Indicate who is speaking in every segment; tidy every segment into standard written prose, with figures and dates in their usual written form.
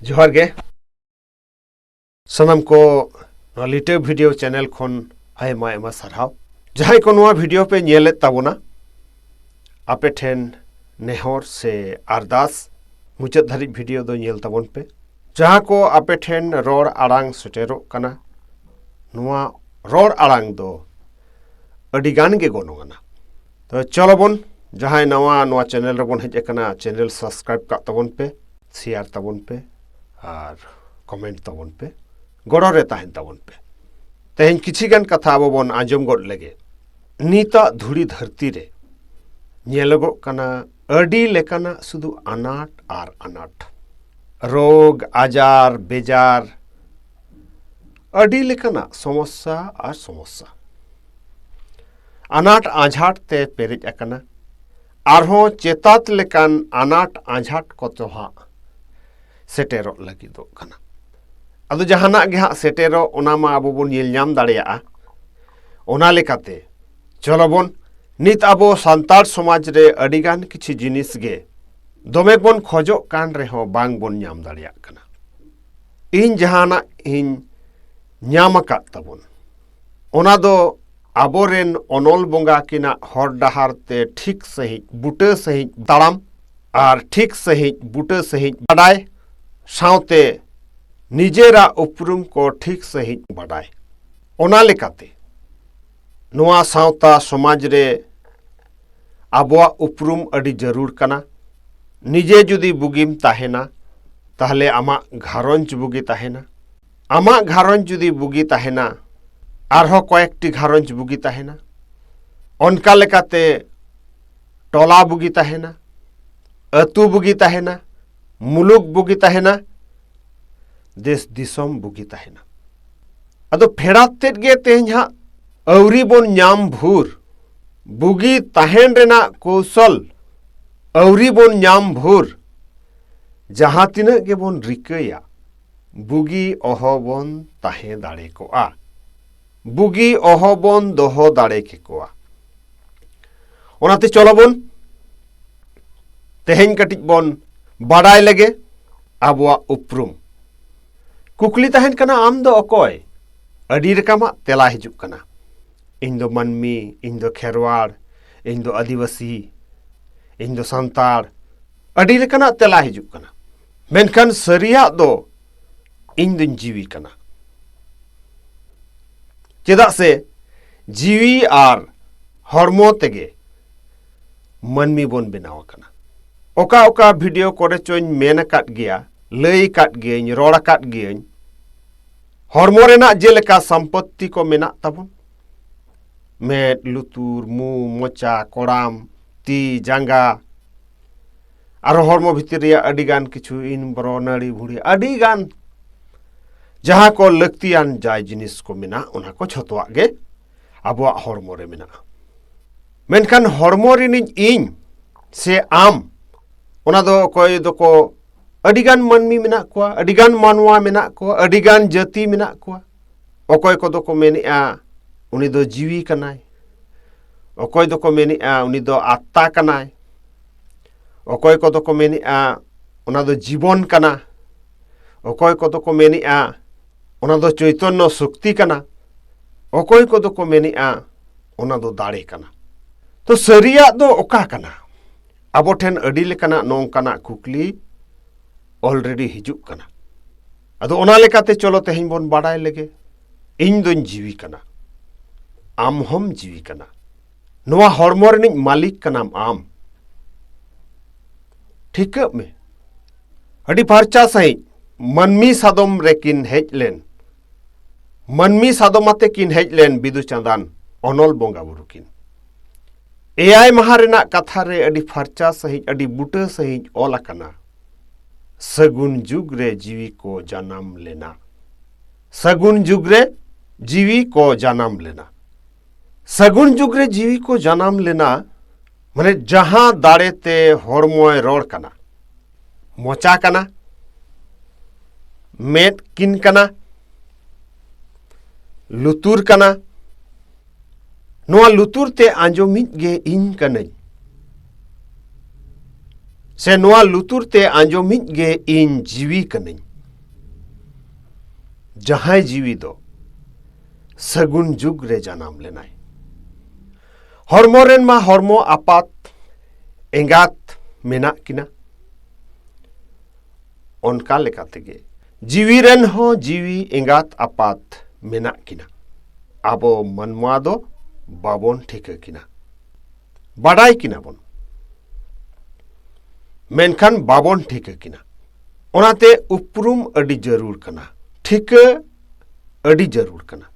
Speaker 1: जोहार गे सनम को लिटे video channel खन आयमा आयमा सारहाव जहां को नोआ वीडियो पे नेले ताबोना आपे ठेन नेहर से अरदास मुचाद धारी वीडियो दो नेल ताबोन पे जहां को आपे ठेन रोड आड़ांग सेटेरो कना नोआ रोड आड़ांग दो अडिगान गे गनोंगना तो चलो बोन जहां नवा नोआ चैनल रे बोन हेज कना चैनल सब्सक्राइब का ताबोन पे शेयर ताबोन पे और कमेंट ताबोन पे गड़ो रे ताहेन ताबोन पे तेहन किछि गान कथा आबो बोन आंजम गड लेगे नीता धुड़ी धरती रे नेलगो कना अडी लेकाना सुदु अनाट और अनाट रोग आजार बेजार अडी लेकाना समस्या और समस्या अनाट आझाट ते पेरेज अकना आरहों चेतात लेकान अनाट आझाट को तोहा सेटेरो लगिदो कना अदो जहाना गे हां सेटेरो ओना मा आबो बोन येल नाम दाड़ेया ओना लेकाते चलो बोन नित आबो सांतार समाज रे अडिगान किछि जिनिस गे दोमे बोन खोजो कान रे हो बांग बोन नाम दाड़ेया कना इन जहाना इन नाम का तबोन ओना दो आबोरेन अनोल बोंगा किना हर डहार ते ठीक सही बुटे सही दाड़ाम और ठीक सही बुटे सही बाडाय साउते निजेरा उपरुम को ठीक सही बाडाय ओना लेकाते नोआ साउता समाज रे आबोआ उपरुम अडी जरूर कना निजे जुदी बुगिम ताहेना ताहले आमा घारंज बुगी ताहेना आमा घारंज जुदी बुगी ताहेना आरहो कयेकटी घारंज बुगी ताहेना अनका लेकाते टोला बुगी ताहेना अतु बुगी ताहेना मुलुक बुगी ताहेना देश दिसम बुगी ताहेना अदो फेड़ातेद गे तेहन हा अवरी बोन नाम भूर बुगी ताहेन रेना कौशल अवरी बोन नाम भूर जहां तिना गे बोन रिकया बुगी अहबोन ताहे दाड़े कोआ बुगी अहबोन दोहो दाड़े के कोआ ओनाते चलो बोन तेहन कटिज बोन बाडाय लगे आबोआ उपरुम कुकली ताहेन कना आम दो अकोय अडी रकमा तेला हिजुक कना इन दो मनमी इन दो खेरवाड़ इन दो आदिवासी इन दो संताड़ अडी रकना तेला हिजुक कना मेनखान सरिया दो इन दिन जीवी कना चेदा से जीवी और हॉर्मो तेगे मनमी बोन बनाव कना ओका ओका वीडियो कोरे चोइन मेन काट गया लई काट गेन रोड़ा काट गेन हॉर्मो रेना जेलेका संपत्ति को मेना ताबोन मेट लुतुर मु मोचा कोड़ाम ती जांगा आरो हॉर्मो भितर रिया अडिगान किछु इन बरो नाड़ी भुड़ी अडिगान जहां को लक्तियान जाय जिनिस को मेना उना को छतवा गे आबोआ हॉर्मो रे मेना मेनखान हॉर्मो रिनिज इन से आम ओना दो कोई दो को अडिगान मनमी मेना कोआ अडिगान मानवा मेना कोआ अडिगान जाति मेना कोआ ओकोय को दो को मेनिया उनी दो जीवी कनाय ओकोय दो को मेनिया उनी दो आत्मा कनाय ओकोय को दो को मेनिया उना दो जीवन कना ओकोय को दो को मेनिया उना दो चैतन्य शक्ति कना ओकोय को दो को मेनिया उना दो दाड़े कना तो सरिया दो ओका कना आबो ठेन अडी लेकाना नोंकाना कुकली ऑलरेडी हिजुक कना अदो ओना लेकाते चलो तेहन बोन बाडाय लेगे इन दोन जीवी कना आम हम जीवी कना नोआ हॉर्मो रेनिज मालिक कनाम आम ठीक में अडी फारचा सही मनमी सादम रेकिन हेज लेन मनमी सादमाते किन हेज लेन बिदु चांदान अनोल बोंगा बुरुकिन एआई महा रेना कथा रे अडी फारचा सही अडी बुटा सही ओला कना सगुन जुग रे जीवी को जन्म लेना सगुन जुग रे जीवी को जन्म लेना सगुन जुग रे जीवी को जन्म लेना माने जहां दाड़े ते हॉर्मोय रोड़ कना मोचा कना मेट किन कना लुतुर कना नोआ लुतुर ते आंजोमित गे इन कनई से नोआ लुतुर ते आंजोमित गे इन जीवी कनई जहां जीवी दो सगुन जुग रे जनाम लेनाय हरमो रेन मा हरमो आपात एंगात मेना किना ओनका लेका तेगे जीवी रेन हो जीवी एंगात आपात मेना किना आबो मनमुआ दो बाबोन ठिका किना बाडाय किना बोन मेनखान बाबोन ठिका किना ओनाते उपरुम अडी जरूर कना ठिका अडी जरूर कना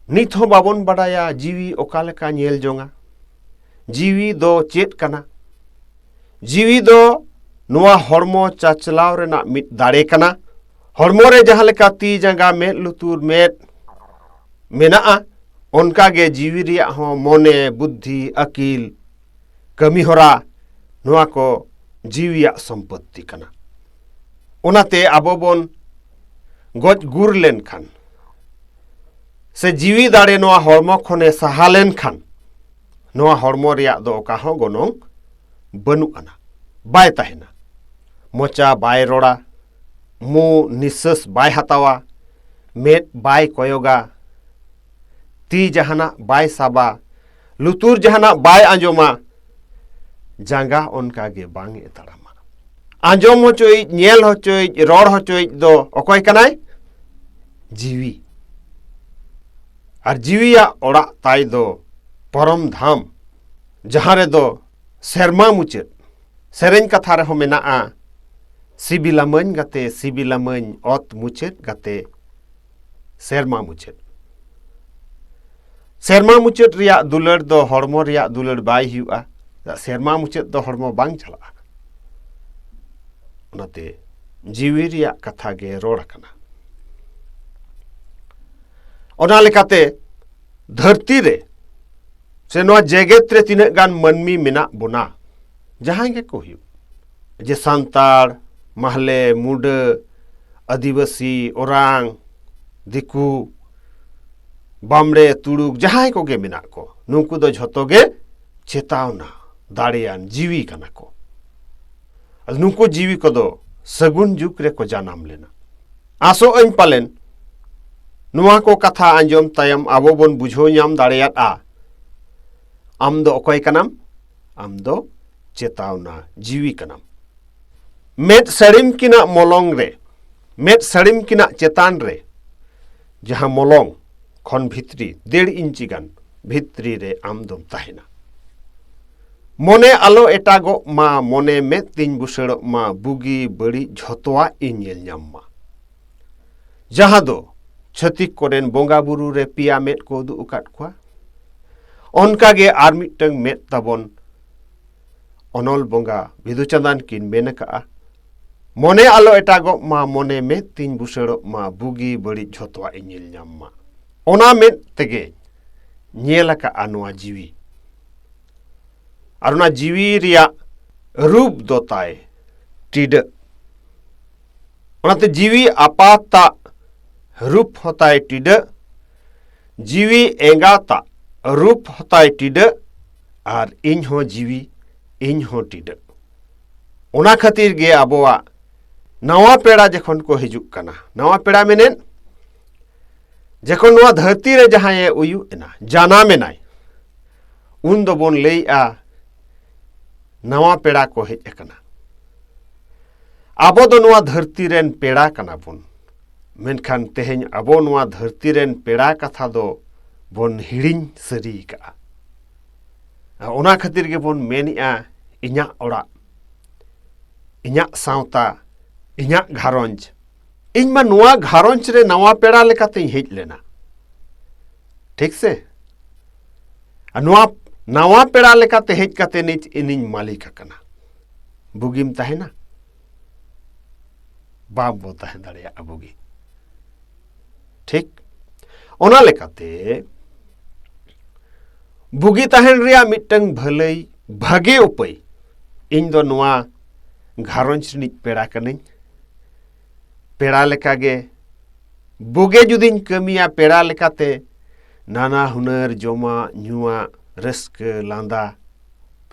Speaker 1: नित हो बाबोन बाडाया जीवी ओका लेका नेल जोंगा जीवी दो चेत कना जीवी दो नुआ हरमो चाचलाव रेना मिट दाड़े कना हरमो रे जहां लेका ती जांगा मेद लुतुर मेद मेना उनका गे जीवी रिया हो मोने बुद्धि अकील कमी होरा नुआ को जीविया संपत्ति कना ओनाते आबो बोन गज गुर लेन खान से जीवी दाड़े नुआ हरमो खने सहा लेन खान नुआ हरमो रिया दो ओका हो गोनों बनु आना बाय ताहेना मोचा बाय रोड़ा मु निसस बाय हतावा मेद बाय कोयोगा ती जहाना बाय साबा लुतुर जहाना बाय आंजोमा जांगा उनका गे बांग एताड़ामा आंजोम होचोई नेल होचोई रोड़ होचोई दो ओकोय कनाय जीवी और जीविया ओड़ा ताई दो परम धाम जहां रे दो सेरमा मुचेद सेरेंज कथा रहो मेना सिबिलामन गाते सिबिलामन ओत मुचेद गाते सेरमा मुचेद सेरमा मुचेद रिया दुलर दो हरमो रिया दुलर बाय हुआ सेरमा मुचेद दो हरमो बांग चला ओनाते जीवी रिया कथा गे रोड़ कना ओना लेकाते धरती रे से नोआ जेगेत रे तिने गान मनमी मेना बोना जहां गे को हुई जे सांताड़ महले मुड आदिवासी ओरांग दिकू बामड़े तुड़ुक जहां को गे मेना को नुकु दो झोतो गे चेतावना दाड़ेयान जीवी कना को नुकु जीवी को दो सगुन जुग रे को जानाम लेना आसो अन पालेन नुआ को कथा आंजोम तायम आबो बोन बुझो नाम दाड़ेयात आम दो अकोय कनाम आम दो चेतावना जीवी कनाम मेद सड़िम किना मोलोंग रे मेद सड़िम किना चेतान रे जहां मोलोंग खन भित्री 1.5 इंची गान भित्री रे आम दम ताहेना मोने आलो एटागो मा मोने मेद तीन बुसड़ो मा बुगी बड़ी झोतवा इनेल न्याम्मा जहां दो छतिक कोरेन बोंगा बुरु रे पिया मेद को दु उकाट कोआ उनका गे आर मिटंग मेद ताबोन अनल बोंगा बिदु चंदान किन मेनका मोने आलो एटागो मा मोने मेद तीन बुसड़ो मा बुगी बड़ी झोतवा इनेल न्याम्मा ओना मेद तेगे नेलका अनुआ जीवी अरुणा जीवी रिया रूप दोताय टिड ओनाते जीवी आपाता रूप होताय टिड जीवी एंगाता रूप होताय टिड और इन हो जीवी इन हो टिड ओना खातिर गे आबोआ नवा पेड़ा जखन को हिजुक कना नवा पेड़ा मेनेन जखन नवा धरती रे जहां उयु एना जाना मेनाय उन दो बोन लेआ नवा पेड़ा को हेज कना आबो दो नवा धरती रेन पेड़ा कना बोन मेनखान तेहेन आबो नवा धरती रेन पेड़ा कथा दो बोन हिड़िंग सरी का ओना खातिर गे बोन मेनिया इन्या ओड़ा इन्या सावता इन्या घारंज इन मा नवा घारंज रे नवा पेड़ा लेकाते हेज लेना ठीक से नवा नवा पेड़ा लेकाते हेज काते निच इनिन मालिक कना बुगिम ताहेना बाप बो ताहे दाड़ेया बुगी ठीक ओना लेकाते बुगी ताहेन रिया मिटंग भलई भागे उपाय इन दो नवा घारंज निच पेड़ा कनिन पेड़ा लेका गे बुगे जुदिन कमिया पेड़ा लेकाते नाना हुनर जोमा नुआ रस्क लांदा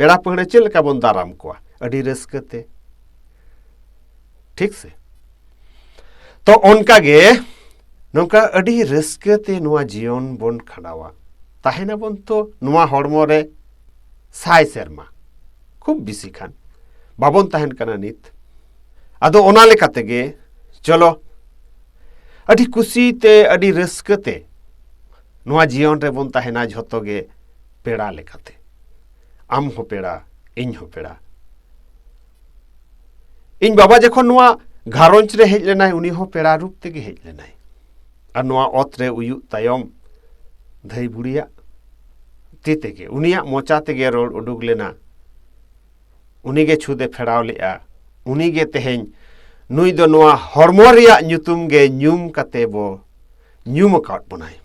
Speaker 1: पेड़ा पहड़े चल लेका बन दाराम कोआ अड़ी रस्कते ठीक से तो उनका गे नौका अड़ी रस्कते नुआ जीवन बन खंडावा ताहेना बन तो नुआ हड़मो रे साय सेरमा खूब बिसी खान बाबन ताहेन कना नित आदो ओना लेकाते गे चलो अड़ी कुसी ते अड़ी रस्कते नुआ जीवन रे बन ताहेना झोतो गे पेड़ा लेकाते आम हो पेड़ा इन हो पेड़ा इन बाबा जखन नुआ घारोंज रे हेज लेनाय उनी हो पेड़ा रूप तेगे हेज लेनाय और नुआ ओत रे उयु तायम धई बुड़िया ती तेगे उनिया मोचा तेगे रोड उडुग लेना उनी गे छुदे फेड़ाव लेआ उनी गे तेहेñ नुई दो नुआ हरमो रिया ᱧᱩᱛᱩᱢ गे ᱧᱩᱢ कते बो ᱧᱩᱢ अकाउट बनाय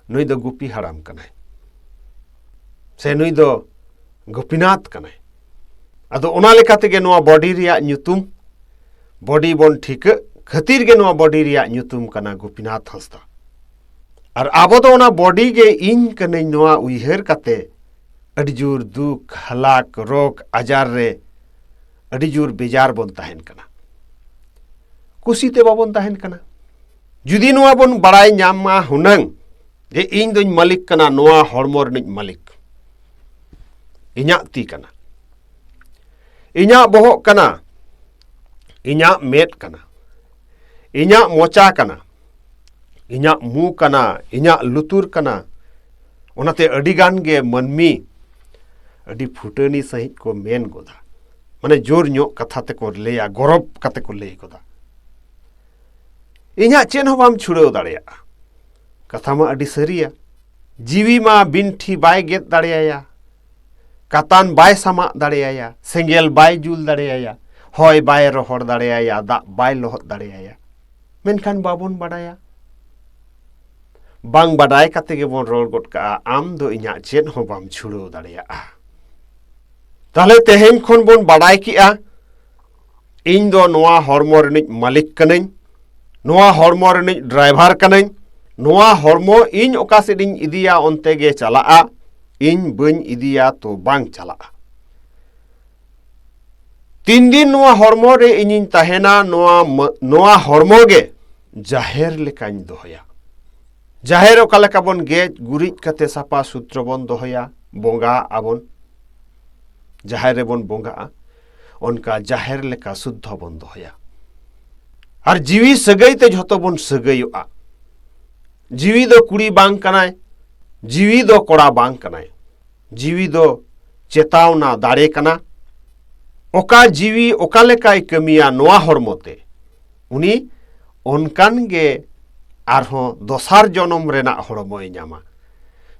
Speaker 1: नुई दो गुपी हराम कनाय से नुई दो गोपीनाथ कनाय अदो ओना लेकाते गे नुआ बॉडी रिया ᱧᱩᱛᱩᱢ बॉडी बन ठीक खातिर गे नुआ बॉडी रिया ᱧᱩᱛᱩᱢ कना गोपीनाथ हंसदा और आबो दो ओना बॉडी गे इन कने नुआ उइहर कते अड़ी जोर दुख हलाक रोग आजार रे अड़ी जोर बेजार बन ताहेन कना कुसीते बाबन ताहेन कना जुदी नुआ बन बड़ाई ᱧामा हुनंग जे इन दोñ मालिक कना नुआ हड़मो रनिज मालिक इñा ती कना इñा बोहक कना इñा मेट कना इñा मोचा कना इñा मु कना इñा लुतुर कना ओनाते अड़ी गान गे मनमी अड़ी फुटनी सहित को मेन गोदा माने जोर ᱧो कथा ते को लेया गौरव कते को लेय गोदा इñा चेन हो बाम छुड़ाव दाड़ेया कथा मा अड़ी सरिया जीवी मा बिनठी बाय गेद दाड़ेया कातान बाय सामा दाड़ेया सेंगेल बाय जुल दाड़ेया हय बाय रोहड़ दाड़ेया दा बाय लोहद दाड़ेया मेनखान बाबन बाडाया बांग बाडाय कते गे बन रोड गोट का आम दो इñा चेन हो बाम छुड़ाव दाड़ेया ताहले तेहेñ खन बन बाडाय किया इन दो नोआ हरमो रनिज मालिक कनाñ नोआ हरमो रनिज ड्राइवर कनाñ नोआ हरमो इन ओका सेडिñ इदिया ओनते गे चलाआ इन बन इदिया तो बांग चलाआ तीन दिन नोआ हरमो रे इनिñ ताहेना नोआ हरमो गे जाहेर लेकाñ दोहया जाहेर ओका लेका बन गेज गुरिज कते सापा सूत्र बन दोहया बोंगा आबन जाहेर रे बन बोंगा उनका जाहेर लेका शुद्ध बन दोहया और जीवी सगई ते झोतो बन सगईआ जीवी दो कुड़ी बांग कनाय जीवी दो कोड़ा बांग कनाय जीवी दो चेतावना दाड़े कना ओका जीवी ओका लेकाय कमिया नोआ हरमोते उनी ओनकान गे आरहों दोसार जन्म रेना हरमोय ᱧामा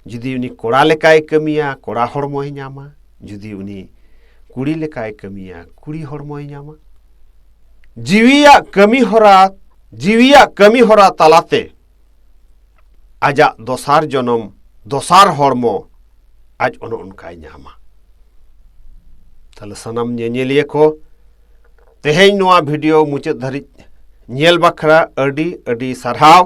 Speaker 1: जुदी उनी कोड़ा लेकाय कमिया कोड़ा हरमोय ᱧामा जुदी उनी कुड़ी लेकाय कमिया कुड़ी हरमोय ᱧामा जीविया कमी होरा तालाते आजा दोसार जन्म दोसार हरमो आज ओनो उनकाय ᱧामा ताले सनम ñेñेलिया को तेहेñ नोआ वीडियो मुचाद धरिज ñेल बखरा अडी अडी सारहाव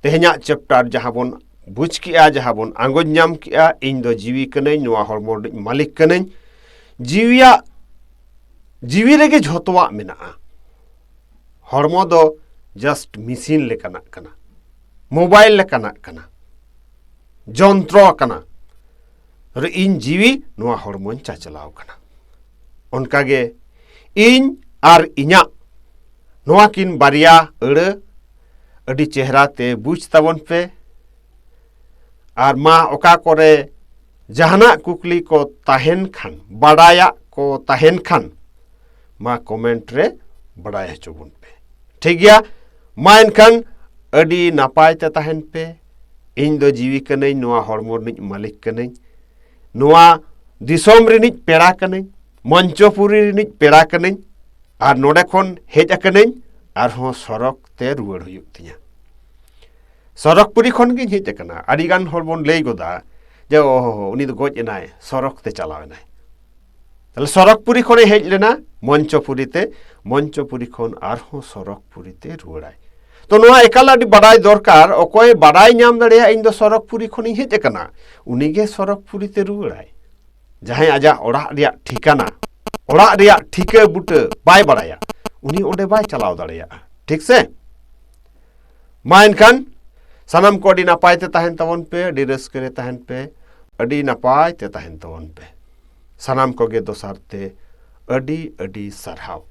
Speaker 1: तेहेñा चैप्टर जहां बन बुझ किया जहां बन आंगोज ñाम किया इन दो जीवी कनाñ नोआ हरमो मालिक कनाñ जीवी रेगे झोतवा मेना हरमो दो जस्ट मिसिन लेकाना कना मोबाइल लेकाना कना जंत्रो कना रे इन जीवी नोआ हरमोन चाचलाव कना उनका गे इन आर इñा नोआ किन बारिया अड़े अड़ी चेहरा ते बुझ ताबन पे आर मा ओका करे जहाना कुकली को ताहेन खान बाडाया को ताहेन खान मा कमेंट रे बाडाय हचोबन पे ठीक गया मा एनखान अड़ी नापाय ते ताहेन पे इन दो जीवी कनाñ नोआ हरमो रनिज मालिक कनाñ नोआ दिसोम रिनिज पेड़ा कनाñ मंचोपुरी रिनिज पेड़ा कनाñ आर नोडे खन हेज अकनाñ आरहों सरक ते रुवाड़ हुयुग तिñा सरकपुरी खन गिñ हेज अकना आड़ी गान हर बन लई गोदा जे ओहो उनी दो गोज एनाय सरक ते चलाव एनाय ताले सरकपुरी खने हेज लेना मंचोपुरी खन आरहों सरकपुरी ते रुवाड़ाय तो नोआ एकाल आड़ी बाडाय दरकार अकय बाडाय ñाम दाड़ेया इन दो सरकपुरी खनि हेज अकना उनी गे सरकपुरी ते रुवाड़ाय जहां आजा ओड़ा रिया ठिकाना ओड़ा रिया ठिका बुटा बाय बाडाया उनी ओडे बाय चलाव दाड़ेया ठीक से मा एनखान सानाम को अड़ी नापाय ते तहन तबन पे, अड़ी रस्के रे तहन पे, अड़ी नापाय ते तहन तबन पे। सानाम को गे दोसार ते अड़ी अड़ी सरहाव।